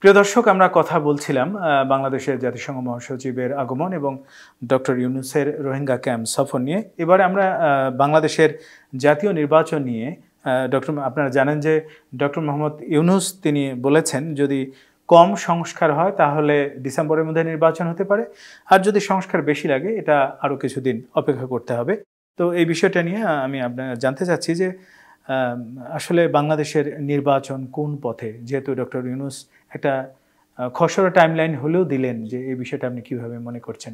প্রিয় দর্শক, আমরা কথা বলছিলাম বাংলাদেশের জাতিসংঘ মহাসচিবের আগমন এবং ডক্টর ইউনূসের রোহিঙ্গা ক্যাম্প সফর নিয়ে। এবারে আমরা বাংলাদেশের জাতীয় নির্বাচন নিয়ে আপনারা জানেন যে ডক্টর মোহাম্মদ ইউনূস তিনি বলেছেন যদি কম সংস্কার হয় তাহলে ডিসেম্বরের মধ্যে নির্বাচন হতে পারে, আর যদি সংস্কার বেশি লাগে এটা আরও কিছুদিন অপেক্ষা করতে হবে। তো এই বিষয়টা নিয়ে আমি আপনার জানতে চাচ্ছি যে আসলে বাংলাদেশের নির্বাচন কোন পথে, যেহেতু ডক্টর ইউনূস একটা খসড়া টাইমলাইন হলেও দিলেন, যে এই বিষয়টা আপনি কিভাবে মনে করছেন?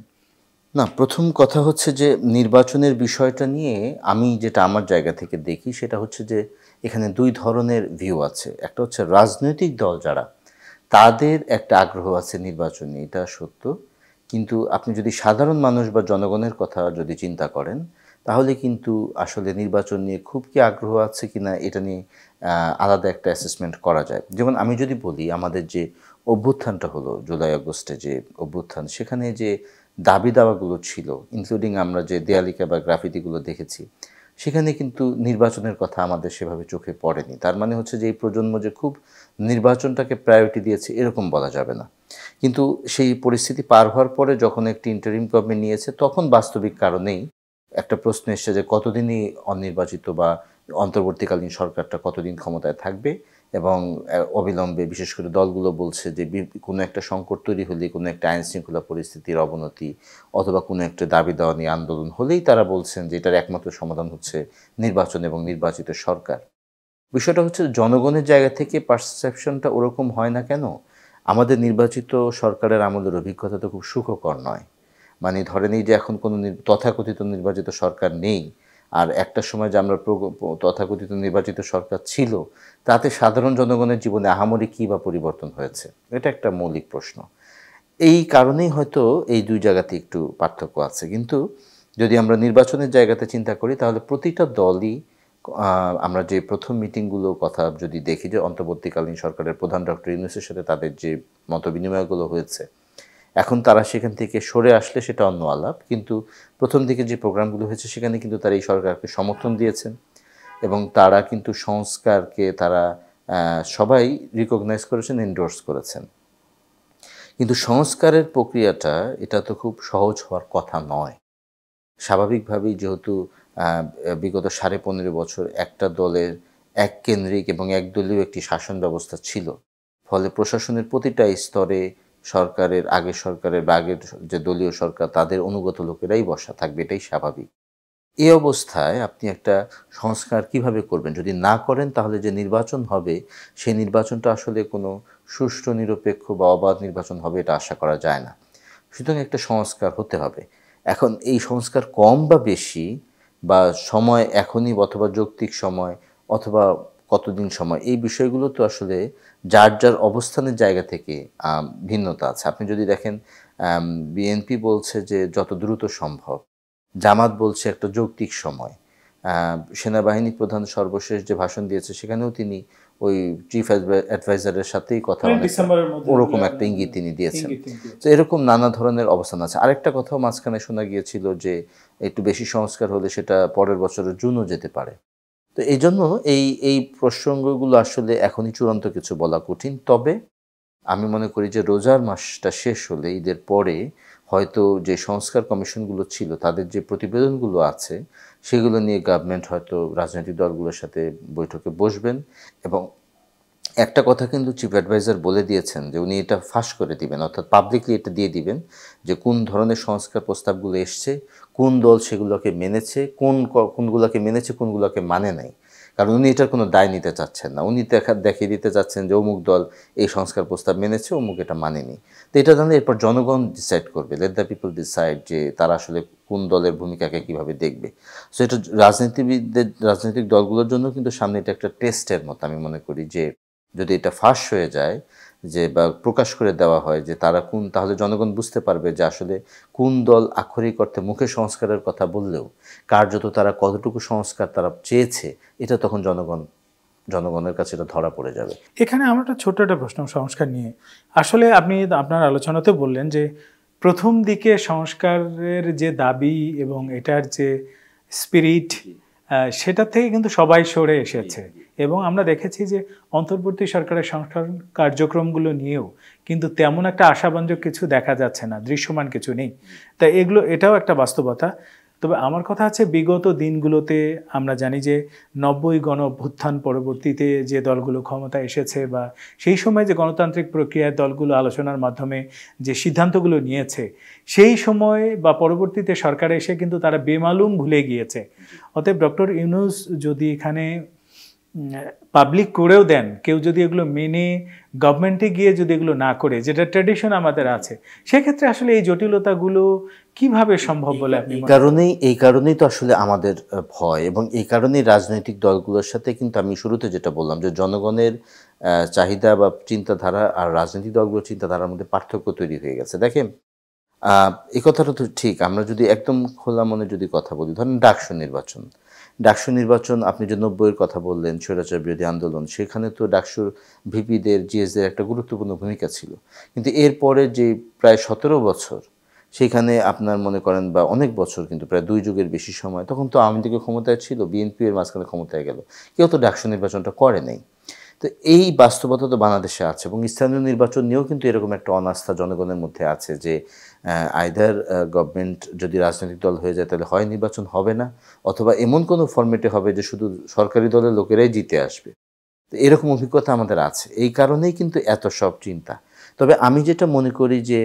না, প্রথম কথা হচ্ছে যে নির্বাচনের বিষয়টা নিয়ে আমি যেটা আমার জায়গা থেকে দেখি সেটা হচ্ছে যে এখানে দুই ধরনের ভিউ আছে। একটা হচ্ছে রাজনৈতিক দল যারা, তাদের একটা আগ্রহ আছে নির্বাচন নিয়ে, এটা সত্য। কিন্তু আপনি যদি সাধারণ মানুষ বা জনগণের কথা যদি চিন্তা করেন তাহলে কিন্তু আসলে নির্বাচন নিয়ে খুব কি আগ্রহ আছে কিনা এটা নিয়ে আলাদা একটা অ্যাসেসমেন্ট করা যায়। যেমন আমি যদি বলি, আমাদের যে অভ্যুত্থানটা হলো জুলাই আগস্টে, যে অভ্যুত্থান, সেখানে যে দাবি দাওয়াগুলো ছিল, ইনক্লুডিং আমরা যে দেয়ালিকা বা গ্রাফিতিগুলো দেখেছি, সেখানে কিন্তু নির্বাচনের কথা আমাদের সেভাবে চোখে পড়েনি। তার মানে হচ্ছে যে এই প্রজন্ম যে খুব নির্বাচনটাকে প্রায়োরিটি দিয়েছে এরকম বলা যাবে না। কিন্তু সেই পরিস্থিতি পার হওয়ার পরে যখন একটি ইন্টারিম গভর্নমেন্ট নিয়েছে, তখন বাস্তবিক কারণেই একটা প্রশ্ন এসছে যে কতদিনই অনির্বাচিত বা অন্তর্বর্তীকালীন সরকারটা কতদিন ক্ষমতায় থাকবে, এবং অবিলম্বে বিশেষ করে দলগুলো বলছে যে কোনো একটা সংকট তৈরি হলে, কোনো একটা আইনশৃঙ্খলা পরিস্থিতির অবনতি অথবা কোনো একটা দাবি দেওয়া নিয়ে আন্দোলন হলেই তারা বলছেন যে এটার একমাত্র সমাধান হচ্ছে নির্বাচন এবং নির্বাচিত সরকার। বিষয়টা হচ্ছে জনগণের জায়গা থেকে পারসেপশনটা ওরকম হয় না কেন? আমাদের নির্বাচিত সরকারের আমলের অভিজ্ঞতা তো খুব সুখকর নয়। মানে ধরেন এই যে এখন কোনো তথাকথিত নির্বাচিত সরকার নেই, আর একটা সময় যে আমরা তথাকথিত নির্বাচিত সরকার ছিল, তাতে সাধারণ জনগণের জীবনে আহামরি কী বা পরিবর্তন হয়েছে? এটা একটা মৌলিক প্রশ্ন। এই কারণেই হয়তো এই দুই জায়গাতে একটু পার্থক্য আছে। কিন্তু যদি আমরা নির্বাচনের জায়গাতে চিন্তা করি তাহলে প্রতিটা দলই, আমরা যে প্রথম মিটিংগুলো কথা যদি দেখি, যে অন্তর্বর্তীকালীন সরকারের প্রধান ডক্টর ইউনূসের সাথে তাদের যে মতবিনিময়গুলো হয়েছে, এখন তারা সেখান থেকে সরে আসলে সেটা অন্য আলাপ। কিন্তু প্রথম দিকে যে প্রোগ্রামগুলো হয়েছে সেখানে কিন্তু তারা এই সরকারকে সমর্থন দিয়েছেন, এবং তারা কিন্তু সংস্কারকে তারা সবাই রিকগনাইজ করেছেন, এন্ডোর্স করেছেন। কিন্তু সংস্কারের প্রক্রিয়াটা এটা তো খুব সহজ হওয়ার কথা নয়। স্বাভাবিকভাবেই যেহেতু বিগত 15.5 বছর একটা দলের এককেন্দ্রিক এবং একদলীয় একটি শাসন ব্যবস্থা ছিল, ফলে প্রশাসনের প্রতিটা স্তরে সরকারের, আগের সরকারের বা আগের যে দলীয় সরকার তাদের অনুগত লোকেরাই বসা থাকবে, এটাই স্বাভাবিক। এই অবস্থায় আপনি একটা সংস্কার কিভাবে করবেন? যদি না করেন তাহলে যে নির্বাচন হবে সেই নির্বাচনটা আসলে কোনো সুষ্ঠু, নিরপেক্ষ বা অবাধ নির্বাচন হবে এটা আশা করা যায় না। সুতরাং একটা সংস্কার হতে হবে। এখন এই সংস্কার কম বা বেশি, বা সময় এখনই অথবা যৌক্তিক সময় অথবা কতদিন সময়, এই বিষয়গুলো তো আসলে যার যার অবস্থানের জায়গা থেকে ভিন্নতা আছে। আপনি যদি দেখেন, বিএনপি বলছে যে যত দ্রুত সম্ভব, জামাত বলছে একটা যৌক্তিক সময়, সেনাবাহিনী প্রধান সর্বশেষ যে ভাষণ দিয়েছে সেখানেও তিনি ওই চিফ অ্যাডভাইজারের সাথেই কথা ওরকম একটা ইঙ্গিত তিনি দিয়েছেন। তো এরকম নানা ধরনের অবস্থান আছে। আরেকটা কথাও মাঝখানে শোনা গিয়েছিল যে একটু বেশি সংস্কার হলে সেটা পরের বছরের জুনও যেতে পারে। তো এই জন্য এই প্রসঙ্গগুলো আসলে এখনই চূড়ান্ত কিছু বলা কঠিন। তবে আমি মনে করি যে রোজার মাসটা শেষ হলে, ঈদের পরে হয়তো যে সংস্কার কমিশনগুলো ছিল তাদের যে প্রতিবেদনগুলো আছে সেগুলো নিয়ে গভর্নমেন্ট হয়তো রাজনৈতিক দলগুলোর সাথে বৈঠকে বসবেন। এবং একটা কথা কিন্তু চিফ অ্যাডভাইজার বলে দিয়েছেন যে উনি এটা ফাঁস করে দিবেন, অর্থাৎ পাবলিকলি এটা দিয়ে দিবেন যে কোন ধরনের সংস্কার প্রস্তাবগুলো এসছে, কোন দল সেগুলোকে মেনেছে, কোনগুলোকে মেনেছে, কোনগুলোকে মানে নাই। কারণ উনি এটার কোনো দায় নিতে চাচ্ছেন না। উনি দেখিয়ে দিতে চাচ্ছেন যে অমুক দল এই সংস্কার প্রস্তাব মেনেছে, অমুক এটা মানেনি। তো এটা জানলে এরপর জনগণ ডিসাইড করবে, লেট দ্য পিপল ডিসাইড, যে তারা আসলে কোন দলের ভূমিকাকে কিভাবে দেখবে। সো এটা রাজনৈতিক দলগুলোর জন্য কিন্তু সামনে এটা একটা টেস্টের মতো আমি মনে করি, যে যদি এটা ফাঁস হয়ে যায়, যে বা প্রকাশ করে দেওয়া হয় যে তারা তাহলে জনগণ বুঝতে পারবে যে আসলে কোন দল আক্ষরিক অর্থে মুখে সংস্কারের কথা বললেও কার্যত তারা কতটুকু সংস্কার তারা চেয়েছে, এটা তখন জনগণের কাছে এটা ধরা পড়ে যাবে। এখানে আমার একটা ছোট্ট একটা প্রশ্ন সংস্কার নিয়ে। আসলে আপনি আপনার আলোচনাতে বললেন যে প্রথম দিকে সংস্কারের যে দাবি এবং এটার যে স্পিরিট, সেটা থেকে কিন্তু সবাই সরে এসেছে এবং আমরা দেখেছি যে অন্তর্বর্তী সরকারের সংস্কার কার্যক্রমগুলো নিয়েও কিন্তু তেমন একটা আশাব্যঞ্জক কিছু দেখা যাচ্ছে না, দৃশ্যমান কিছু নেই। তাই এটাও একটা বাস্তবতা। তবে আমার কথা আছে, বিগত দিনগুলোতে আমরা জানি যে 90 গণ অভ্যুত্থান পরবর্তীতে যে দলগুলো ক্ষমতা এসেছে বা সেই সময় যে গণতান্ত্রিক প্রক্রিয়ায় দলগুলো আলোচনার মাধ্যমে যে সিদ্ধান্তগুলো নিয়েছে, সেই সময় বা পরবর্তীতে সরকারে এসে কিন্তু তারা বেমালুম ভুলে গিয়েছে। অতএব ডক্টর ইউনূস যদি এখানে পাবলিক করেও দেন, কেউ যদি এগুলো মেনে গভর্নমেন্টে গিয়ে যদি এগুলো না করে, যেটা ট্র্যাডিশন আমাদের আছে, সেক্ষেত্রে আসলে এই জটিলতাগুলো কিভাবে সম্ভব বলে আপনি এই কারণেই তো আসলে আমাদের ভয়, এবং এই কারণেই রাজনৈতিক দলগুলোর সাথে কিন্তু আমি শুরুতে যেটা বললাম যে জনগণের চাহিদা বা চিন্তাধারা আর রাজনৈতিক দলগুলোর চিন্তাধারার মধ্যে পার্থক্য তৈরি হয়ে গেছে। দেখেন, এই কথাটা তো ঠিক। আমরা যদি একদম খোলা মনে যদি কথা বলি, ধরেন ডাকসু নির্বাচন আপনি যে 90-এর কথা বললেন, স্বৈরাচার বিরোধী আন্দোলন, সেখানে তো ডাকসুর ভিপিদের, জিএসদের একটা গুরুত্বপূর্ণ ভূমিকা ছিল। কিন্তু এরপরে যে প্রায় 17 বছর সেখানে আপনার মনে করেন, বা অনেক বছর, কিন্তু প্রায় 2 যুগের বেশি সময়, তখন তো আওয়ামী লীগের ক্ষমতায় ছিল, বিএনপি এর মাঝখানে ক্ষমতায় গেল, কেউ তো ডাকসু নির্বাচনটা করে নাই। তো এই বাস্তবতা তো বাংলাদেশে আছে, এবং স্থানীয় নির্বাচন নিয়েও কিন্তু এরকম একটা অনাস্থা জনগণের মধ্যে আছে যে আইদার গভর্নমেন্ট যদি রাজনৈতিক দল হয়ে যায় তাহলে হয় নির্বাচন হবে না, অথবা এমন কোনো ফরম্যাটে হবে যে শুধু সরকারি দলের লোকেরাই জিতে আসবে। তো এরকম অভিজ্ঞতা আমাদের আছে, এই কারণেই কিন্তু এত সব চিন্তা। তবে আমি যেটা মনে করি যে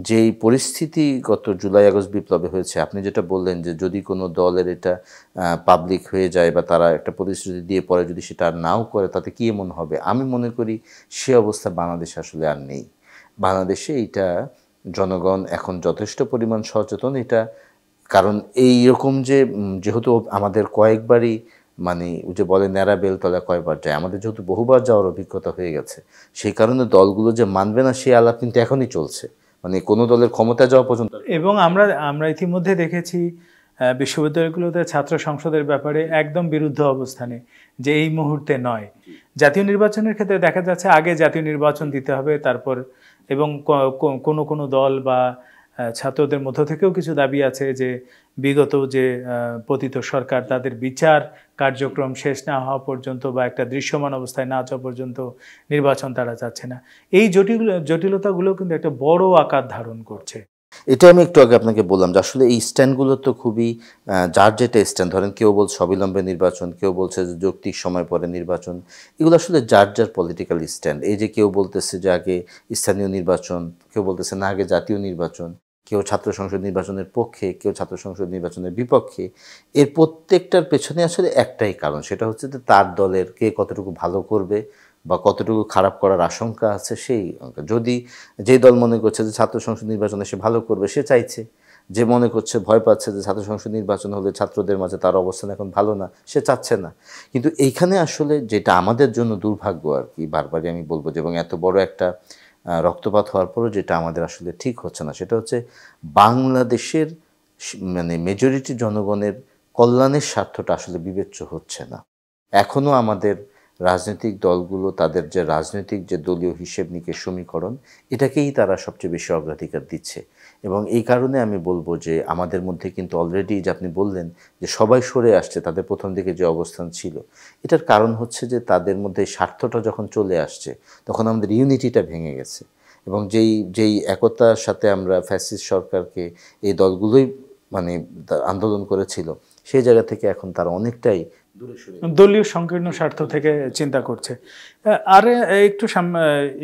যেই পরিস্থিতি গত জুলাই আগস্ট বিপ্লবে হয়েছে, আপনি যেটা বললেন যে যদি কোনো দলের এটা পাবলিক হয়ে যায় বা তারা একটা প্রতিশ্রুতি দিয়ে পরে যদি সেটা আর নাও করে, তাতে কী এমন হবে? আমি মনে করি সে অবস্থা বাংলাদেশে আসলে আর নেই। বাংলাদেশে এইটা জনগণ এখন যথেষ্ট পরিমাণ সচেতন, এটা কারণ এইরকম যে যেহেতু আমাদের কয়েকবারই, মানে যে বলে ন্যাড়া বেলতলা কয়বার যায়, আমাদের যেহেতু বহুবার যাওয়ার অভিজ্ঞতা হয়ে গেছে, সেই কারণে দলগুলো যে মানবে না সেই আলাপ কিন্তু এখনই চলছে, মানে কোনো দলের ক্ষমতা যাওয়া পর্যন্ত। এবং আমরা ইতিমধ্যে দেখেছি বিশ্ববিদ্যালয়গুলোতে ছাত্র সংসদের ব্যাপারে একদম বিরুদ্ধ অবস্থানে, যে এই মুহূর্তে নয়। জাতীয় নির্বাচনের ক্ষেত্রে দেখা যাচ্ছে আগে জাতীয় নির্বাচন দিতে হবে, তারপর, এবং কোনো দল বা ছাত্রদের মধ্য থেকেও কিছু দাবি আছে যে বিগত যে পতিত সরকার, তাদের বিচার কার্যক্রম শেষ না হওয়া পর্যন্ত বা একটা দৃশ্যমান অবস্থায় না যাওয়া পর্যন্ত নির্বাচন তারা চাচ্ছে না। এই জটিলতাগুলো কিন্তু একটা বড় আকার ধারণ করছে। এটা আমি একটু আগে আপনাকে বললাম যে আসলে এই স্ট্যান্ডগুলো তো খুবই যার যেটা স্ট্যান্ড, ধরেন কেউ বলছে অবিলম্বে নির্বাচন, কেউ বলছে যে যৌক্তিক সময় পরে নির্বাচন, এগুলো আসলে যার যার পলিটিক্যাল স্ট্যান্ড। এই যে কেউ বলতেছে যে আগে স্থানীয় নির্বাচন, কেউ বলতেছে না আগে জাতীয় নির্বাচন, কেউ ছাত্র সংসদ নির্বাচনের পক্ষে, কেউ ছাত্র সংসদ নির্বাচনের বিপক্ষে। এর প্রত্যেকটার পেছনে আসলে একটাই কারণ, সেটা হচ্ছে যে তার দলের কে কতটুকু ভালো করবে বা কতটুকু খারাপ করার আশঙ্কা আছে সেই। যদি যে দল মনে করছে যে ছাত্র সংসদ নির্বাচনে সে ভালো করবে, সে চাইছে, যে মনে করছে ভয় পাচ্ছে যে ছাত্র সংসদ নির্বাচন হলে ছাত্রদের মাঝে তার অবস্থান এখন ভালো না, সে চাচ্ছে না। কিন্তু এইখানে আসলে যেটা আমাদের জন্য দুর্ভাগ্য আর কি, বারবারই আমি বলবো যে, এবং এত বড় একটা রক্তপাত হওয়ার পরও যেটা আমাদের আসলে ঠিক হচ্ছে না, সেটা হচ্ছে বাংলাদেশের মানে মেজরিটি জনগণের কল্যাণের স্বার্থটা আসলে বিবেচ্য হচ্ছে না। এখনও আমাদের রাজনৈতিক দলগুলো তাদের যে রাজনৈতিক যে দলীয় হিসেব নিকেশ সমীকরণ, এটাকেই তারা সবচেয়ে বেশি অগ্রাধিকার দিচ্ছে। এবং এই কারণে আমি বলবো যে আমাদের মধ্যে কিন্তু অলরেডি, যে আপনি বললেন যে সবাই সরে আসছে তাদের প্রথম দিকে যে অবস্থান ছিল, এটার কারণ হচ্ছে যে তাদের মধ্যে স্বার্থটা যখন চলে আসছে তখন আমাদের ইউনিটিটা ভেঙে গেছে। এবং যেই একতার সাথে আমরা ফ্যাসিস্ট সরকারকে এই দলগুলোই মানে আন্দোলন করেছিল, সেই জায়গা থেকে এখন তারা অনেকটাই দলীয় সংকীর্ণ স্বার্থ থেকে চিন্তা করছে। আর একটু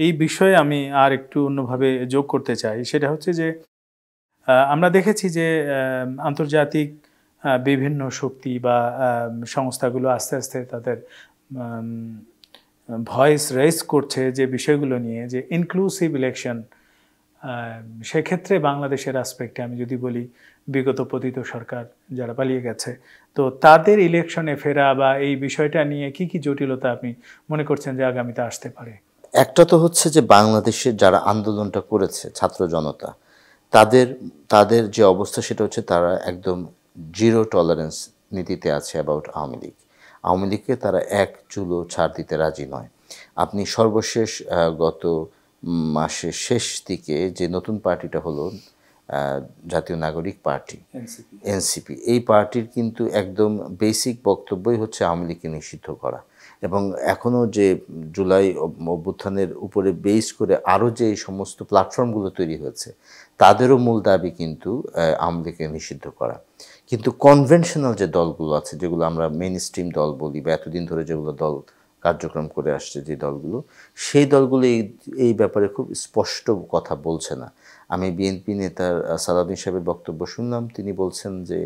এই বিষয়ে আমি আর একটু অন্যভাবে যোগ করতে চাই, সেটা হচ্ছে যে আমরা দেখেছি যে আন্তর্জাতিক বিভিন্ন শক্তি বা সংস্থাগুলো আস্তে আস্তে তাদের ভয়েস রেজ করছে যে বিষয়গুলো নিয়ে, যে ইনক্লুসিভ ইলেকশন। সেক্ষেত্রে বাংলাদেশের আসপেক্টে আমি যদি বলি, বিগত পতিত সরকার যারা পালিয়ে গেছে, তো তাদের ইলেকশনে ফেরা বা এই বিষয়টা নিয়ে কি কি জটিলতা আপনি মনে করছেন যে আগামীতে আসতে পারে? একটা তো হচ্ছে যে বাংলাদেশের যারা আন্দোলনটা করেছে ছাত্র জনতা, তাদের যে অবস্থা সেটা হচ্ছে তারা একদম জিরো টলারেন্স নীতিতে আছে অ্যাবাউট আওয়ামী লীগকে তারা এক চুলো ছাড় দিতে রাজি নয়। আপনি সর্বশেষ গত মাসের শেষ দিকে যে নতুন পার্টিটা হলো জাতীয় নাগরিক পার্টি, এনসিপি, এই পার্টির কিন্তু একদম বেসিক বক্তব্যই হচ্ছে আওয়ামী লীগকে নিষিদ্ধ করা। এবং এখনও যে জুলাই অভ্যুত্থানের উপরে বেস করে আরও যে এই সমস্ত প্ল্যাটফর্মগুলো তৈরি হয়েছে, তাদেরও মূল দাবি কিন্তু আওয়ামী লীগকে নিষিদ্ধ করা। কিন্তু কনভেনশনাল যে দলগুলো আছে, যেগুলো আমরা মেইন স্ট্রিম দল বলি বা এতদিন ধরে যেগুলো দল কার্যক্রম করে আসছে, যে দলগুলো, সেই দলগুলো এই ব্যাপারে খুব স্পষ্ট কথা বলছে না। আমি বিএনপি নেতার সালাউদ্দিন সাহেবের বক্তব্য শুনলাম, তিনি বলছেন যে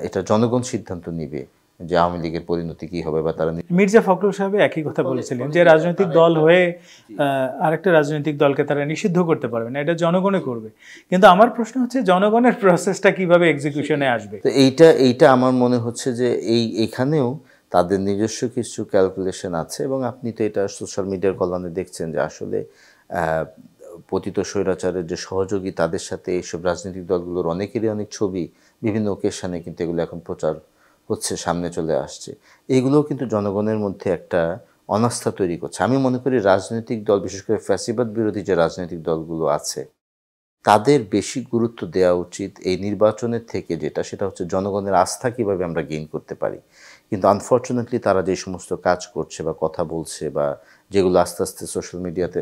এটা জনগণ সিদ্ধান্ত নিবে যে আওয়ামী লীগের পরিণতি কী হবে, বা তারা মির্জা ফখরুল সাহেব একই কথা বলেছিলেন যে রাজনৈতিক দল হয়ে আরেকটা রাজনৈতিক দলকে তারা নিষিদ্ধ করতে পারবে না, এটা জনগণে করবে। কিন্তু আমার প্রশ্ন হচ্ছে জনগণের প্রসেসটা কিভাবে এক্সিকিউশনে আসবে। তো এইটা আমার মনে হচ্ছে যে এখানেও তাদের নিজস্ব কিছু ক্যালকুলেশন আছে। এবং আপনি তো এটা সোশ্যাল মিডিয়ার কল্যাণে দেখছেন যে আসলে পতিত স্বৈরাচারের যে সহযোগী, তাদের সাথে এইসব রাজনৈতিক দলগুলোর অনেকেরই অনেক ছবি বিভিন্ন ওকেশনে কিন্তু এগুলো এখন প্রচার হচ্ছে, সামনে চলে আসছে। এইগুলোও কিন্তু জনগণের মধ্যে একটা অনাস্থা তৈরি করছে। আমি মনে করি রাজনৈতিক দল, বিশেষ করে ফ্যাসিবাদ বিরোধী যে রাজনৈতিক দলগুলো আছে, তাদের বেশি গুরুত্ব দেওয়া উচিত এই নির্বাচনের থেকে, সেটা হচ্ছে জনগণের আস্থা কীভাবে আমরা গেইন করতে পারি। কিন্তু আনফর্চুনেটলি তারা যে সমস্ত কাজ করছে বা কথা বলছে বা যেগুলো আস্তে আস্তে সোশ্যাল মিডিয়াতে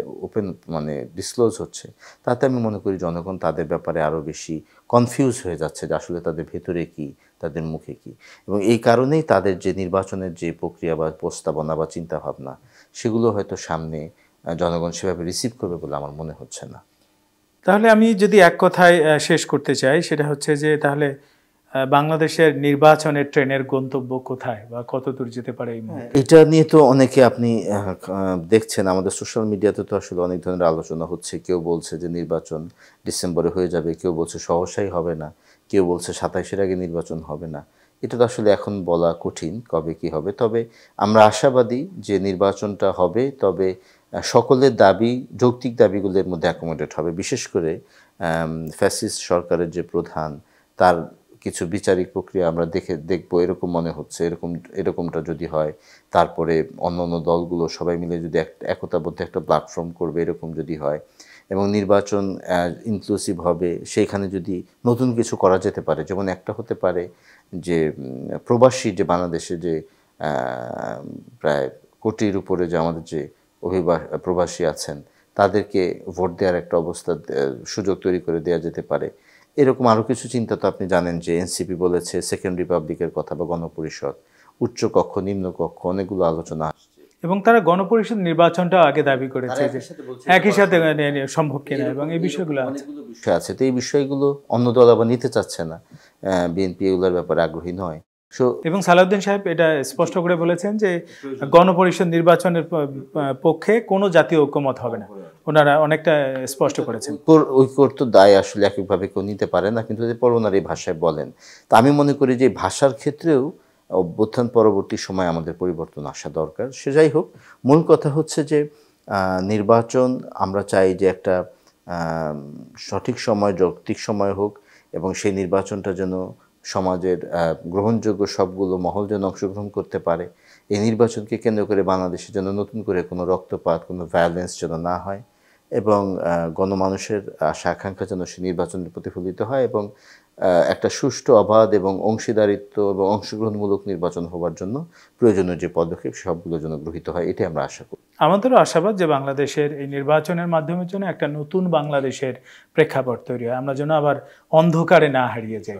ডিসক্লোজ হচ্ছে, তাতে আমি মনে করি জনগণ তাদের ব্যাপারে আরও বেশি কনফিউজ হয়ে যাচ্ছে যে আসলে তাদের ভেতরে কী, তাদের মুখে কী। এবং এই কারণেই তাদের যে নির্বাচনের যে প্রক্রিয়া বা প্রস্তাবনা বা চিন্তাভাবনা, সেগুলো হয়তো সামনে জনগণ সেভাবে রিসিভ করবে বলে আমার মনে হচ্ছে না। তাহলে আমি যদি এক কথায় শেষ করতে চাই, সেটা হচ্ছে যে তাহলে বাংলাদেশের নির্বাচনের ট্রেনের গন্তব্য কোথায় বা কত দূর যেতে পারে এই মুহূর্তে? এটা নিয়ে তো অনেকে আপনি দেখছেন আমাদের সোশ্যাল মিডিয়াতে তো আসলে অনেক ধরনের আলোচনা হচ্ছে। কেউ বলছে যে নির্বাচন ডিসেম্বরে হয়ে যাবে, কেউ বলছে সহসাই হবে না, কেউ বলছে 27-এর আগে নির্বাচন হবে না। এটা তো আসলে এখন বলা কঠিন কবে কি হবে। তবে আমরা আশাবাদী যে নির্বাচনটা হবে, তবে সকলের দাবি, যৌক্তিক দাবিগুলোর মধ্যে অ্যাকোমোডেট হবে। বিশেষ করে ফ্যাসিস্ট সরকারের যে প্রধান, তার কিছু বিচারিক প্রক্রিয়া আমরা দেখব এরকম মনে হচ্ছে। এরকমটা যদি হয়, তারপরে অন্যান্য দলগুলো সবাই মিলে যদি একতাবদ্ধ একটা প্ল্যাটফর্ম করবে, এরকম যদি হয় এবং নির্বাচন ইনক্লুসিভ হবে, সেইখানে যদি নতুন কিছু করা যেতে পারে, যেমন একটা হতে পারে যে প্রবাসী যে বাংলাদেশে যে প্রায় কোটির উপরে যে আমাদের যে প্রবাসী আছেন, তাদেরকে ভোট দেওয়ার একটা সুযোগ তৈরি করে দেওয়া যেতে পারে। এরকম আরও কিছু চিন্তা তো আপনি জানেন যে এনসিপি বলেছে সেকেন্ড রিপাবলিকের কথা, বা গণপরিষদ, উচ্চকক্ষ নিম্নকক্ষ, অনেকগুলো আলোচনা আসছে। এবং তারা গণপরিষদ নির্বাচনটা আগে দাবি করেছে যে একই সাথে সম্ভব কিনা, এবং এই বিষয়গুলো বিষয় আছে। তো এই বিষয়গুলো অন্য দল আবার নিতে চাচ্ছে না, বিএনপি এগুলোর ব্যাপারে আগ্রহী নয়। এবং সালাউদ্দিন সাহেব এটা স্পষ্ট করে বলেছেন যে গণপরিষদ নির্বাচনের পক্ষে কোনো জাতীয় ঐক্যমত হবে না, ওনারা অনেকটা স্পষ্ট করেছেন। ঐক্যর তো দায় আসলে একইভাবে কেউ নিতে পারে না, কিন্তু ওনার এই ভাষায় বলেন। তা আমি মনে করি যে ভাষার ক্ষেত্রেও অভ্যুত্থান পরবর্তী সময় আমাদের পরিবর্তন আসা দরকার। সে যাই হোক, মূল কথা হচ্ছে যে নির্বাচন আমরা চাই যে একটা সঠিক সময়, যৌক্তিক সময় হোক, এবং সেই নির্বাচনটা যেন সমাজের গ্রহণযোগ্য সবগুলো মহল যেন অংশগ্রহণ করতে পারে। এই নির্বাচনকে কেন্দ্র করে বাংলাদেশে যেন নতুন করে কোনো রক্তপাত, কোনো ভায়োলেন্স যেন না হয়, এবং গণমানুষের আশা আকাঙ্ক্ষা যেন সে নির্বাচনে প্রতিফলিত হয়, এবং একটা সুষ্ঠু, অবাধ এবং অংশীদারিত্ব এবং অংশগ্রহণমূলক নির্বাচন হওয়ার জন্য প্রয়োজনীয় যে পদক্ষেপ, সবগুলো যেন গৃহীত হয়, এটাই আমরা আশা করি। আমাদেরও আশাবাদ যে বাংলাদেশের এই নির্বাচনের মাধ্যমে যেন একটা নতুন বাংলাদেশের প্রেক্ষাপট তৈরি হয়, আমরা যেন আবার অন্ধকারে না হারিয়ে যাই।